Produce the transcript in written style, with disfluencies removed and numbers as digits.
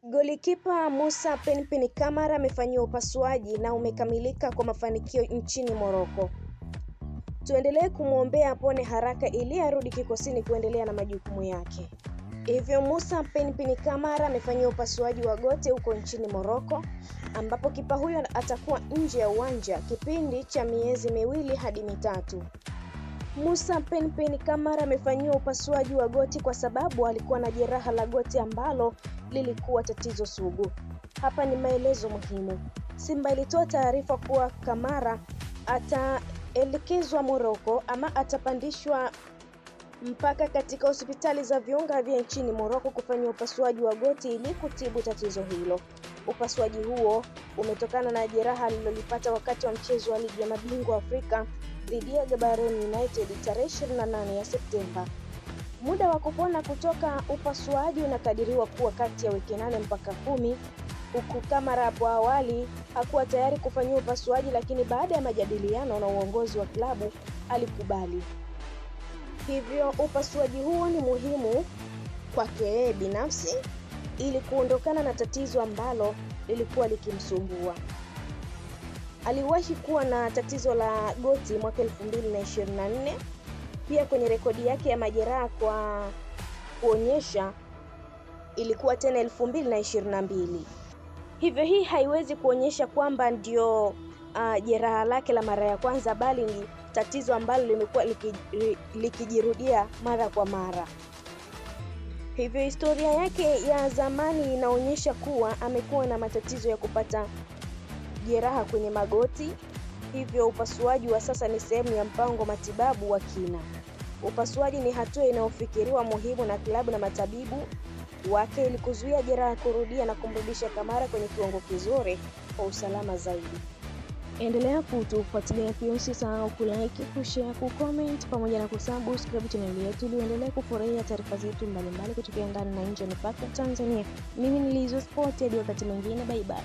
Golikipa Musa Penpin Kamara amefanyiwa upasuaji na umekamilika kwa mafanikio nchini Morocco. Tuendelee kumwombea apone haraka ili arudi kikosini kuendelea na majukumu yake. Hivyo Musa Penpin Kamara amefanyiwa upasuaji wa goti huko nchini Morocco, ambapo kipa huyo atakuwa nje ya uwanja kipindi cha miezi 2 hadi 3. Musa Penpin Kamara amefanyiwa upasuaji wa goti kwa sababu alikuwa na jeraha la goti ambalo lilikuwa tatizo sugu. Hapa ni maelezo muhimu. Simba ilitoa taarifa kuwa Kamara ataelekezwa Morocco ama atapandishwa mpaka katika hospitali za viunga vya nchini Morocco kufanywa upasuaji wa goti ili kutibu tatizo hilo. Upasuaji huo umetokana na jeraha alilolipata wakati wa mchezo wa Ligi ya Mabingwa Afrika dhidi ya Gaborone United tarehe 28 ya Septemba. Muda wa kupona kutoka upasuaji unakadiriwa kuwa kati ya wiki 8 mpaka 10, huku Kamara hapo awali hakuwa tayari kufanyiwa upasuaji, lakini baada ya majadiliano na uongozi wa klabu alikubali. Hivyo upasuaji huo ni muhimu kwake yeye binafsi ili kuondokana na tatizo ambalo lilikuwa likimsumbua. Aliwahi kuwa na tatizo la goti mwaka 2024. Pia kwenye rekodi yake ya majeraha kwa kuonyesha ilikuwa tena 2022. Hivyo hii haiwezi kuonyesha kwamba ndio jeraha lake la mara ya kwanza, bali ni tatizo ambalo limekuwa likijirudia mara kwa mara. Hivyo historia yake ya zamani inaonyesha kuwa amekuwa na matatizo ya kupata jeraha kwenye magoti. Hivyo upasuaji wa sasa ni sehemu ya mpango matibabu wa kina. Upasuaji ni hatua inayofikiriwa muhimu na klabu na matabibu wake ili kuzuia jeraha kurudia na kumrudisha Kamara kwenye kiwango kizuri kwa usalama zaidi. Endelea kutufuatilia, pia usisahau kulike, kushare, kucomment pamoja na kusubscribe channel yetu ili uendelee kufurahia taarifa zetu mbalimbali kutoka ndani na nje ya mipaka Tanzania. Mimi ni Lizo Sport, hadi wakati mwingine, bye bye.